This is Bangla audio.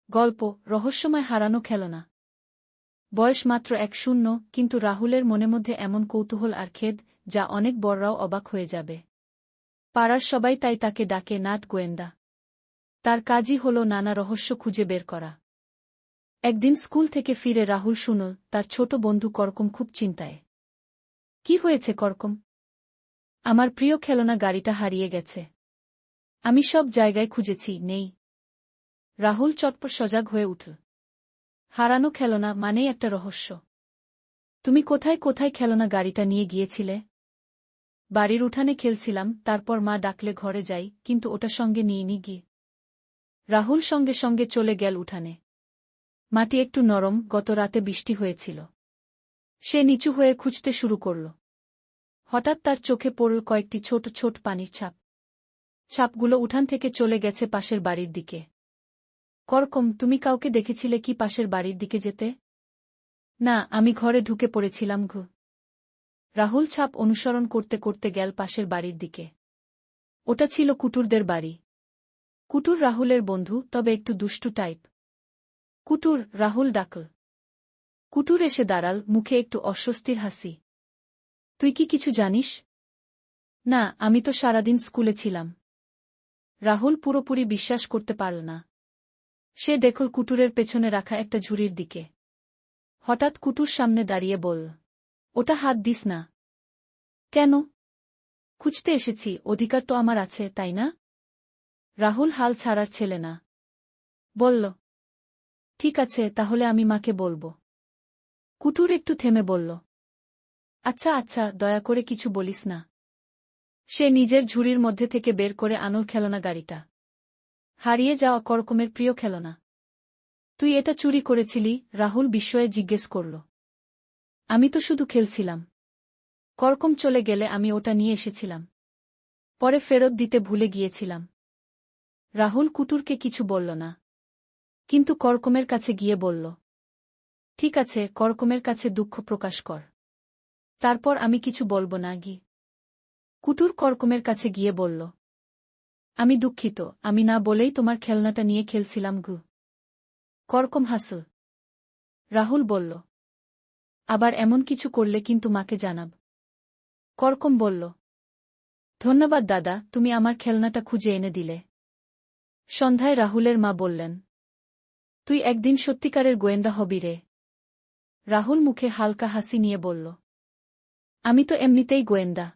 গল্প রহস্যময় হারানো খেলনা। বয়স মাত্র ১-০, কিন্তু রাহুলের মনে মধ্যে এমন কৌতূহল আর খেদ যা অনেক বড়রাও অবাক হয়ে যাবে। পাড়ার সবাই তাই তাকে ডাকে নাট গোয়েন্দা। তার কাজই হল নানা রহস্য খুঁজে বের করা। একদিন স্কুল থেকে ফিরে রাহুল শুনল তার ছোট বন্ধু করকম খুব চিন্তায়। কি হয়েছে করকম? আমার প্রিয় খেলনা গাড়িটা হারিয়ে গেছে। আমি সব জায়গায় খুঁজেছি, নেই। রাহুল চটপট সজাগ হয়ে উঠল। হারানো খেলনা মানেই একটা রহস্য। তুমি কোথায় কোথায় খেলনা গাড়িটা নিয়ে গিয়েছিলে? বাড়ির উঠানে খেলছিলাম, তারপর মা ডাকলে ঘরে যাই, কিন্তু ওটা সঙ্গে নিইনি গিয়ে। রাহুল সঙ্গে সঙ্গে চলে গেল উঠানে। মাটি একটু নরম, গত রাতে বৃষ্টি হয়েছিল। সে নিচু হয়ে খুঁজতে শুরু করল। হঠাৎ তার চোখে পড়ল কয়েকটি ছোট ছোট পানির ছাপ। ছাপগুলো উঠান থেকে চলে গেছে পাশের বাড়ির দিকে। করকম, তুমি কাউকে দেখেছিলে কি পাশের বাড়ির দিকে যেতে? না, আমি ঘরে ঢুকে পড়েছিলাম ঘু। রাহুল ছাপ অনুসরণ করতে করতে গেল পাশের বাড়ির দিকে। ওটা ছিল কুটুরদের বাড়ি। কুটুর রাহুলের বন্ধু, তবে একটু দুষ্টু টাইপ। কুটুর, রাহুল ডাকল। কুটুর এসে দাঁড়াল, মুখে একটু অস্বস্তির হাসি। তুই কি কিছু জানিস? না, আমি তো সারাদিন স্কুলে ছিলাম। রাহুল পুরোপুরি বিশ্বাস করতে পারল না। সে দেখল কুটুরের পেছনে রাখা একটা ঝুড়ির দিকে। হঠাৎ কুটুর সামনে দাঁড়িয়ে বলল, ওটা হাত দিস না। কেন? খুঁজতে এসেছি, অধিকার তো আমার আছে, তাই না? রাহুল হাল ছাড়ার ছেলে না। বলল, ঠিক আছে, তাহলে আমি মাকে বলবো। কুটুর একটু থেমে বলল, আচ্ছা আচ্ছা, দয়া করে কিছু বলিস না। সে নিজের ঝুড়ির মধ্যে থেকে বের করে আনল খেলনা গাড়িটা। হারিয়ে যাওয়া করকমের প্রিয় খেলনা। তুই এটা চুরি করেছিলি? রাহুল বিস্ময়ে জিজ্ঞেস করল। আমি তো শুধু খেলছিলাম। করকম চলে গেলে আমি ওটা নিয়ে এসেছিলাম। পরে ফেরত দিতে ভুলে গিয়েছিলাম। রাহুল কুটুরকে কিছু বলল না, কিন্তু করকমের কাছে গিয়ে বলল, ঠিক আছে, করকমের কাছে দুঃখ প্রকাশ কর। তারপর আমি কিছু বলবো না গি। কুটুর করকমের কাছে গিয়ে বলল, আমি দুঃখিত, আমি না বলেই তোমার খেলনাটা নিয়ে খেলছিলাম গু। করকম হাসল। রাহুল বলল, আবার এমন কিছু করলে কিন্তু মাকে জানাব। করকম বলল, ধন্যবাদ দাদা, তুমি আমার খেলনাটা খুঁজে এনে দিলে। সন্ধ্যায় রাহুলের মা বললেন, তুই একদিন সত্যিকারের গোয়েন্দা হবি রে। রাহুল মুখে হালকা হাসি নিয়ে বলল, আমি তো এমনিতেই গোয়েন্দা।